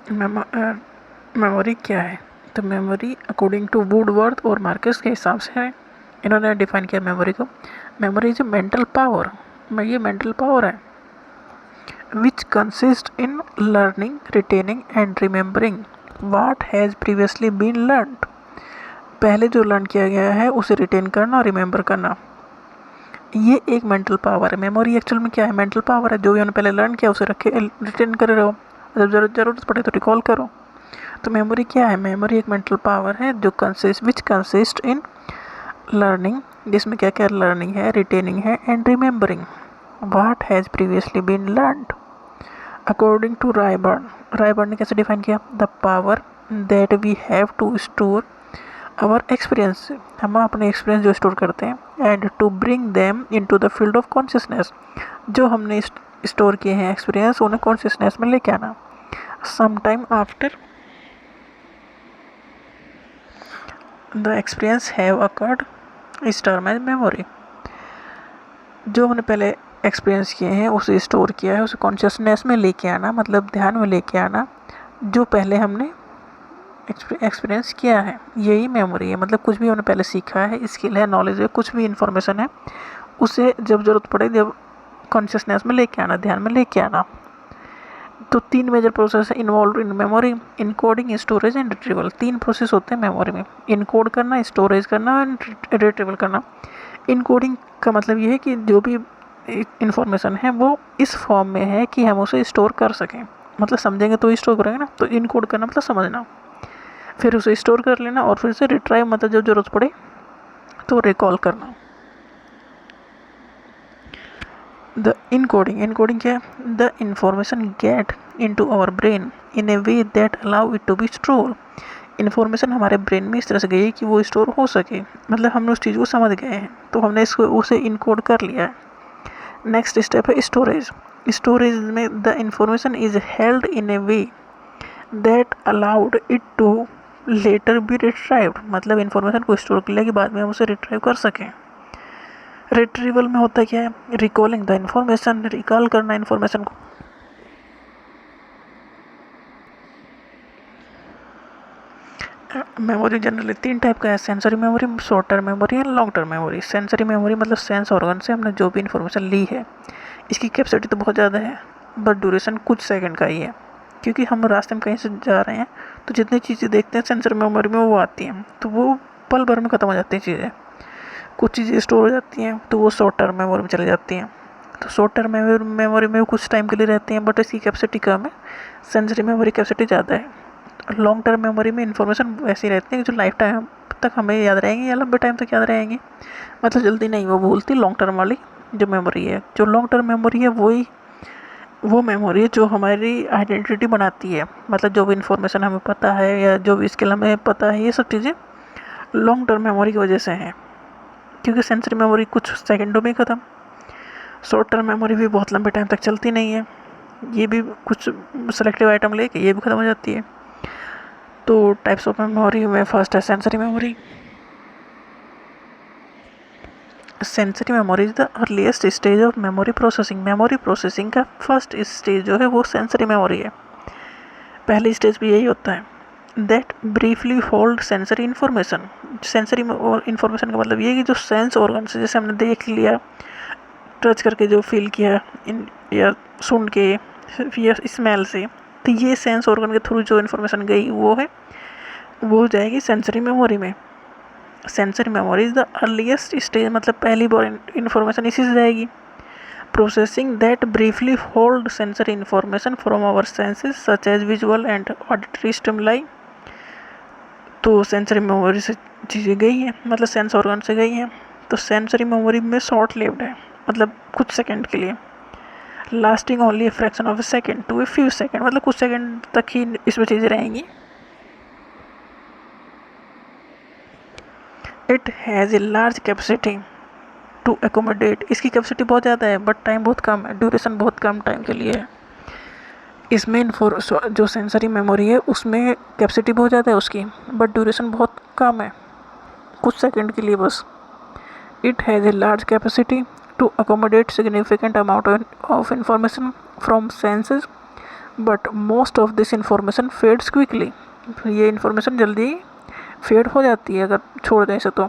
Memory क्या है? तो मेमोरी अकॉर्डिंग टू वुडवर्थ और मार्कस के हिसाब से है, इन्होंने डिफाइन किया मेमोरी को। Memory is a mental power, ये मेंटल पावर है which consist in learning, retaining and remembering what has previously been learned. पहले जो लर्न किया गया है उसे रिटेन करना और रिमेंबर करना, ये एक मेंटल पावर है। मेमोरी एक्चुअल में क्या है? मेंटल पावर है। जो भी उन्होंने पहले लर्न किया उसे रखे, रिटेन करे रहो, जब जरूरत पड़े तो रिकॉल करो। तो मेमोरी क्या है? मेमोरी एक मेंटल पावर है जो विच कंसिस्ट इन लर्निंग, जिसमें क्या क्या लर्निंग है, रिटेनिंग है and remembering what has previously been learned. According to Rayburn ने कैसे डिफाइन किया? The power that we have to store our experience, हम अपने एक्सपीरियंस जो स्टोर करते हैं, and to bring them into the field of consciousness, जो हमने स्टोर किए हैं एक्सपीरियंस उन्हें कॉन्शियसनेस में लेके आना। Some time after the experience have occurred is term as memory. जो हमने पहले एक्सपीरियंस किए हैं उसे स्टोर किया है, उसे कॉन्शियसनेस में लेके आना, मतलब ध्यान में लेके आना जो पहले हमने एक्सपीरियंस किया है, यही मेमोरी है। मतलब कुछ भी हमने पहले सीखा है, स्किल है, नॉलेज है, कुछ भी इन्फॉर्मेशन है, उसे जब ज़रूरत पड़े जब कॉन्शियसनेस में लेके आना, ध्यान में लेके आना। तो 3 मेजर प्रोसेस है involve in memory: encoding, storage and retrieval. 3 process होते हैं मेमोरी में: इनकोड करना, स्टोरेज करना एंड रिट्रीवल करना। इनकोडिंग का मतलब ये है कि जो भी इंफॉर्मेशन है वो इस फॉर्म में है कि हम उसे स्टोर कर सकें, मतलब समझेंगे तो स्टोर करेंगे ना, तो इनकोड करना मतलब समझना, फिर उसे स्टोर कर लेना और फिर से रिट्राइव मतलब जब जरूरत पड़े तो रिकॉल करना। द इनकोडिंग क्या है? The information get into our brain in a way that allow it to be store. Information हमारे ब्रेन में इस तरह से गई है कि वो स्टोर हो सके, मतलब हमने उस चीज़ को समझ गए हैं तो हमने इसको उसे इनकोड कर लिया है। नेक्स्ट स्टेप है स्टोरेज। स्टोरेज में the information is held in a way that allowed it to later be retrieved, मतलब इन्फॉर्मेशन को स्टोर कर लिया कि बाद में हम उसे रिट्राइव कर सकें। रिट्रीवल में होता क्या है? रिकॉलिंग द इन्फॉर्मेशन, रिकॉल करना इन्फॉर्मेशन को। मेमोरी जनरली 3 टाइप का है: sensory memory, short term memory and long term memory. Sensory memory मतलब सेंस ऑर्गन से हमने जो भी इन्फॉर्मेशन ली है, इसकी कैपेसिटी तो बहुत ज़्यादा है बट ड्यूरेशन कुछ सेकंड का ही है, क्योंकि हम रास्ते में कहीं से जा रहे हैं तो जितनी चीज़ें देखते हैं सेंसरी मेमोरी में वो आती हैं, तो वो पल भर में ख़त्म हो जाती हैं चीज़ें। कुछ चीज़ें स्टोर हो जाती हैं तो वो शॉर्ट टर्म मेमोरी में चली जाती हैं, तो शॉर्ट टर्म मेमोरी में कुछ टाइम के लिए रहती हैं बट इसकी कैपेसिटी कम है, सेंसरी मेमोरी कैपेसिटी ज़्यादा है। लॉन्ग टर्म मेमोरी में इन्फॉर्मेशन वैसी रहती है जो लाइफ टाइम तक हमें याद रहेंगी या लंबे टाइम तक याद रहेंगी, मतलब जल्दी नहीं वो भूलती। लॉन्ग टर्म वाली जो मेमोरी है, जो लॉन्ग टर्म मेमोरी है वो मेमोरी है जो हमारी आइडेंटिटी बनाती है, मतलब जो भी इन्फॉर्मेशन हमें पता है या जो भी स्किल हमें पता है, ये सब चीज़ें लॉन्ग टर्म मेमोरी की वजह से हैं, क्योंकि सेंसरी मेमोरी कुछ सेकंडों में ख़त्म। शॉर्ट टर्म मेमोरी भी बहुत लंबे टाइम तक चलती नहीं है, ये भी कुछ सेलेक्टिव आइटम लेके ये भी ख़त्म हो जाती है। तो टाइप्स ऑफ मेमोरी में फर्स्ट है sensory memory. Sensory memory is the earliest stage of memory processing. Memory processing का फर्स्ट स्टेज जो है वो सेंसरी मेमोरी है, पहली स्टेज भी यही होता है। That briefly hold sensory information. Sensory information का मतलब ये है कि जो सेंस ऑर्गन से, जैसे हमने देख लिया, टच करके जो फील किया, इन या सुन के या स्मेल से, तो ये सेंस ऑर्गन के थ्रू जो इन्फॉर्मेशन गई वो हो जाएगी सेंसरी मेमोरी में। Sensory memory is the earliest stage, मतलब पहली बार इन्फॉर्मेशन इसी से जाएगी। Processing that briefly hold sensory information from our senses such as visual and auditory stimuli. तो सेंसरी मेमोरी से चीज़ें गई हैं, मतलब सेंस ऑर्गन से गई हैं, तो सेंसरी मेमोरी में शॉर्ट लिव्ड है, मतलब कुछ सेकंड के लिए। Lasting only fraction of a second to a few second, मतलब कुछ सेकंड तक ही इसमें चीज़ें रहेंगी। It has a large capacity to accommodate. इसकी कैपेसिटी बहुत ज़्यादा है बट टाइम बहुत कम है, ड्यूरेशन बहुत कम टाइम के लिए है। इसमें जो सेंसरी मेमोरी है उसमें कैपेसिटी बहुत ज़्यादा है उसकी, बट ड्यूरेशन बहुत कम है, कुछ सेकंड के लिए बस। It has a large capacity to accommodate significant amount of information from senses but most of this information fades quickly, ये इंफॉर्मेशन जल्दी फेड हो जाती है अगर छोड़ दें इसे तो।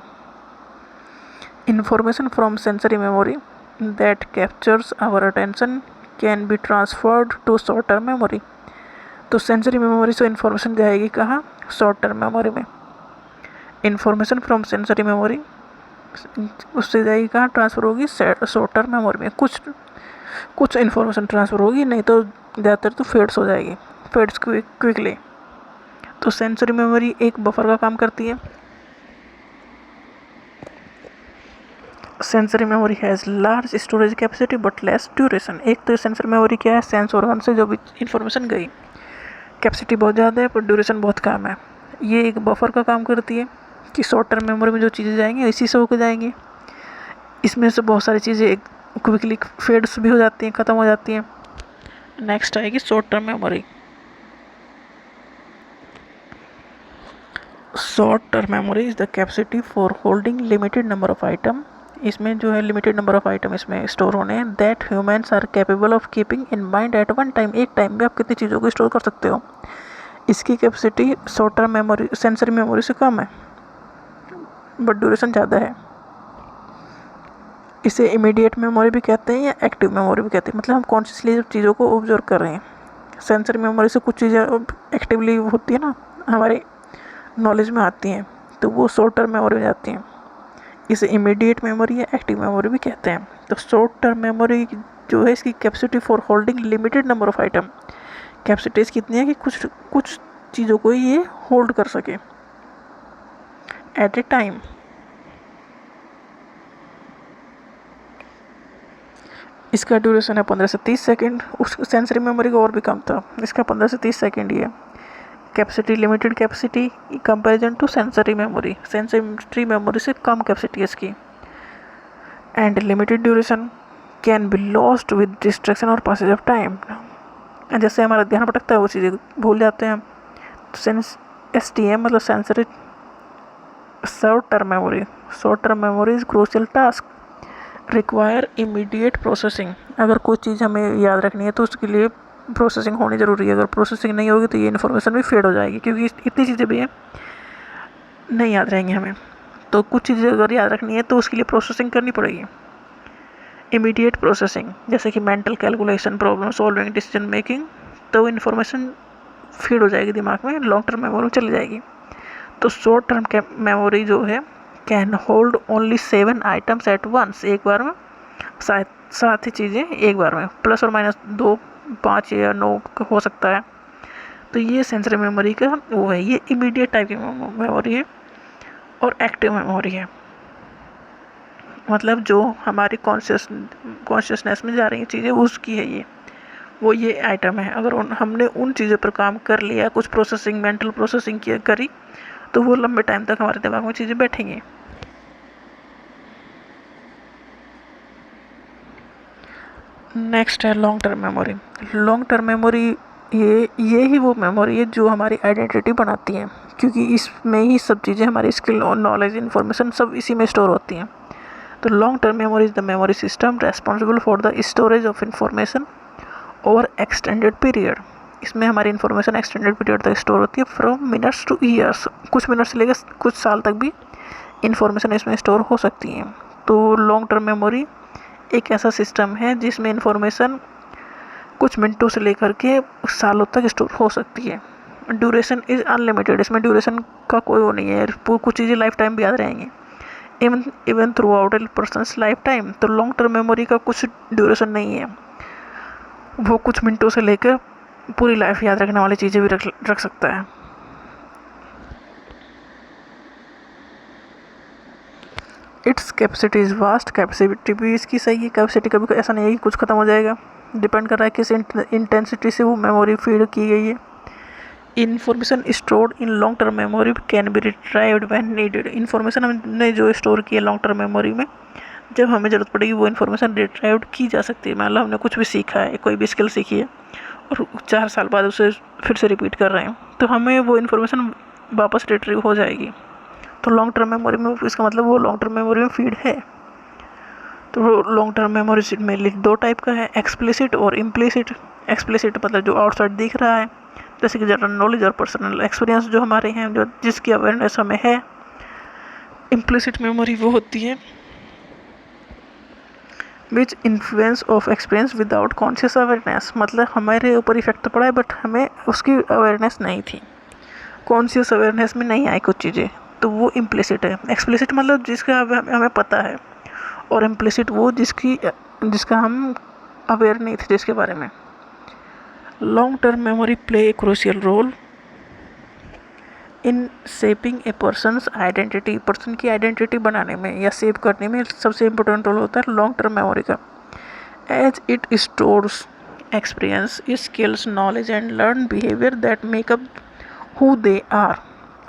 Information from sensory memory that captures our attention can be transferred to short term memory. तो सेंसरी मेमोरी से इंफॉर्मेशन जाएगी कहाँ? शॉर्ट टर्म मेमोरी में। इंफॉर्मेशन फ्रॉम सेंसरी मेमोरी उससे जाएगी कहाँ? ट्रांसफ़र होगी शॉर्ट टर्म मेमोरी में। कुछ इन्फॉर्मेशन ट्रांसफ़र होगी, नहीं तो ज़्यादातर तो फेड्स हो जाएगी, फेड्स क्विकली। तो सेंसरी मेमोरी एक बफर का काम करती है। Sensory memory has large storage capacity but less duration. एक तो सेंसरी मेमोरी क्या है? सेंस ऑर्गन से जो भी इंफॉर्मेशन गई, कैपेसिटी बहुत ज़्यादा है पर ड्यूरेशन बहुत कम है। ये एक बफर का काम करती है कि शॉर्ट टर्म मेमोरी में जो चीज़ें जाएंगी इसी से होकर जाएंगी। इसमें से बहुत सारी चीज़ें क्विकली फेड्स भी हो जाती हैं, ख़त्म हो जाती हैं। नेक्स्ट आएगी short term memory. Short term memory is the capacity for holding limited number of item. इसमें जो है लिमिटेड नंबर ऑफ आइटम इसमें स्टोर होने हैं। That humans are capable of keeping in mind at one time. एक time में आप कितनी चीज़ों को स्टोर कर सकते हो। इसकी capacity short term memory sensory memory से कम है बट ड्यूरेशन ज़्यादा है। इसे इमीडिएट मेमोरी भी कहते हैं या एक्टिव मेमोरी भी कहते हैं। मतलब हम कॉन्शियसली चीज़ों को ऑब्जर्व कर रहे हैं। सेंसरी मेमोरी से कुछ चीज़ें एक्टिवली होती है ना, हमारे नॉलेज में आती हैं, तो वो शॉर्ट टर्म मेमोरी में जाती हैं। इसे इमीडिएट मेमोरी या एक्टिव मेमोरी भी कहते हैं। तो शॉर्ट टर्म मेमोरी जो है इसकी capacity for holding limited number of item, capacity कितनी है कि कुछ चीज़ों को ये होल्ड कर सके एट ए टाइम। इसका ड्यूरेशन है 15 से 30 सेकेंड। उस सेंसरी मेमोरी का और भी कम था, इसका 15 से 30 सेकेंड ही है। Capacity limited capacity comparison to sensory memory, sensory memory से कम कैपेसिटी है इसकी। And limited duration can be lost with distraction और पासेज ऑफ टाइम। जैसे हमारा ध्यान भटकता है वो चीज़ें भूल जाते हैं। तो STM मतलब sensory short term memory. Short term memory is crucial task require immediate processing. अगर कोई चीज़ हमें याद रखनी है तो उसके लिए प्रोसेसिंग होनी ज़रूरी है। अगर प्रोसेसिंग नहीं होगी तो ये इन्फॉर्मेशन भी फेड हो जाएगी, क्योंकि इतनी चीज़ें भी हैं नहीं याद रहेंगी हमें। तो कुछ चीज़ें अगर याद रखनी है तो उसके लिए प्रोसेसिंग करनी पड़ेगी। इमीडिएट प्रोसेसिंग जैसे कि mental calculation, problem solving, decision making, तो इन्फॉर्मेशन फीड हो जाएगी दिमाग में, लॉन्ग टर्म मेमोरी में चली जाएगी। तो शॉर्ट टर्म मेमोरी जो है can hold only 7 items at once. एक बार में सात ही चीज़ें एक बार में, प्लस और माइनस 2, 5 या 9 हो सकता है। तो ये सेंसरी मेमोरी का वो है। ये इमीडिएट टाइप की मेमोरी है और एक्टिव मेमोरी है। मतलब जो हमारी कॉन्शियसनेस में जा रही चीज़ें उसकी है ये आइटम है। अगर हमने उन चीज़ों पर काम कर लिया, कुछ प्रोसेसिंग, मेंटल प्रोसेसिंग करी, तो वो लंबे टाइम तक हमारे दिमाग में चीज़ें बैठेंगी। नेक्स्ट है long term memory. Long term memory ये ही वो मेमोरी है जो हमारी आइडेंटिटी बनाती है, क्योंकि इसमें ही सब चीज़ें, हमारी स्किल, नॉलेज, इन्फॉर्मेशन सब इसी में स्टोर होती हैं। तो long term memory is the memory system responsible for the storage of information over extended period. इसमें हमारी इन्फॉर्मेशन एक्सटेंडेड पीरियड तक स्टोर होती है, फ्रॉम मिनट्स टू ईयर्स। कुछ मिनट से लेकर कुछ साल तक भी इन्फॉर्मेशन इसमें स्टोर हो सकती है। तो लॉन्ग टर्म मेमोरी एक ऐसा सिस्टम है जिसमें इन्फॉर्मेशन कुछ मिनटों से लेकर के सालों तक स्टोर हो सकती है। Duration is unlimited. इसमें ड्यूरेशन का कोई वो नहीं है, कुछ चीज़ें लाइफ टाइम भी याद रहेंगी, इवन थ्रू आउट ए पर्सनस लाइफ टाइम। तो लॉन्ग टर्म मेमोरी का कुछ ड्यूरेशन नहीं है, वो कुछ मिनटों से लेकर पूरी लाइफ याद रखने वाली चीज़ें भी रख सकता है। Its capacity is vast. Capacity भी इसकी सही है। कैपेसिटी कभी ऐसा नहीं है कि कुछ ख़त्म हो जाएगा, डिपेंड कर रहा है किस इंटेंसिटी से वो मेमोरी फीड की गई है। Information stored in long term memory can be retrieved when needed. Information हमने जो स्टोर की है लॉन्ग टर्म मेमोरी में, जब हमें ज़रूरत पड़ेगी वो इन्फॉर्मेशन रिट्राइव्ड की जा सकती है। मान लो हमने कुछ भी सीखा है, कोई भी स्किल सीखी है और 4 साल बाद उसे फिर से रिपीट कर रहे हैं, तो हमें वो इन्फॉर्मेशन वापस रिट्रीव हो जाएगी। तो लॉन्ग टर्म मेमोरी में इसका मतलब वो लॉन्ग टर्म मेमोरी में फीड है। तो लॉन्ग टर्म मेमोरी मेनली दो टाइप का है, एक्सप्लिसिट और इम्प्लिसिट। एक्सप्लिसिट मतलब जो आउटसाइड दिख रहा है, जैसे कि जनरल नॉलेज और पर्सनल एक्सपीरियंस जो हमारे हैं, जो जिसकी अवेयरनेस हमें है। इम्प्लिसिट मेमोरी वो होती है which influence of experience without conscious awareness, मतलब हमारे ऊपर इफेक्ट पड़ा है बट हमें उसकी अवेयरनेस नहीं थी, कॉन्शियस अवेयरनेस में नहीं आई कुछ चीज़ें, तो वो इम्प्लिसिट है। एक्सप्लिसिट मतलब जिसका हमें पता है, और इम्प्लिसिट वो जिसका हम अवेयर नहीं थे जिसके बारे में। Long term memory play a crucial role in shaping a person's identity, person की आइडेंटिटी बनाने में या शेप करने में सबसे इम्पोर्टेंट रोल होता है लॉन्ग टर्म मेमोरी का। As it stores experience, skills, knowledge and learn behaviour that make up who they are.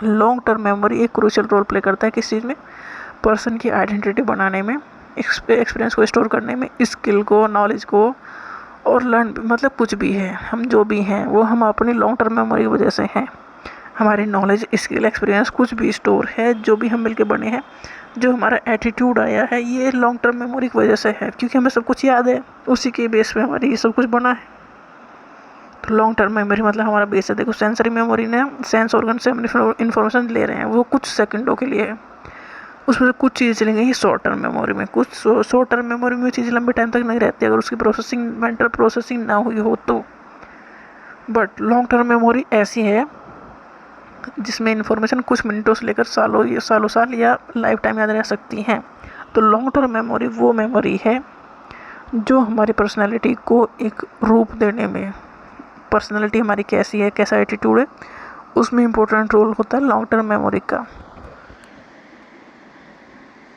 Long term memory एक क्रूशियल रोल प्ले करता है किस चीज़ में, पर्सन की आइडेंटिटी बनाने में, एक्सपीरियंस को स्टोर करने में, स्किल को, नॉलेज को, और लर्न मतलब कुछ भी है, हम जो भी हैं वो हम अपनी लॉन्ग टर्म मेमोरी की वजह से हैं। हमारी नॉलेज, स्किल, एक्सपीरियंस कुछ भी स्टोर है, जो भी हम मिलके बने हैं, जो हमारा एटीट्यूड आया है, ये लॉन्ग टर्म मेमोरी की वजह से है, क्योंकि हमें सब कुछ याद है, उसी के बेस पे हमारी ये सब कुछ बना है। तो लॉन्ग टर्म मेमोरी मतलब हमारा बेस है। देखो सेंसरी मेमोरी ने सेंस ऑर्गन से हम इन्फॉर्मेशन ले रहे हैं, वो कुछ सेकंडों के लिए है, उसमें से कुछ चीज़ें चलेंगी शॉर्ट टर्म मेमोरी में, कुछ शॉर्ट टर्म मेमोरी में चीज़ें लंबे टाइम तक नहीं रहती अगर उसकी प्रोसेसिंग, मेंटल प्रोसेसिंग ना हुई हो तो। बट लॉन्ग टर्म मेमोरी ऐसी है जिसमें इन्फॉर्मेशन कुछ मिनटों से लेकर सालों साल या लाइफ टाइम याद रह सकती हैं। तो लॉन्ग टर्म मेमोरी वो मेमोरी है जो हमारी पर्सनैलिटी को एक रूप देने में, पर्सनैलिटी हमारी कैसी है, कैसा एटीट्यूड है, उसमें इम्पोर्टेंट रोल होता है लॉन्ग टर्म मेमोरी का।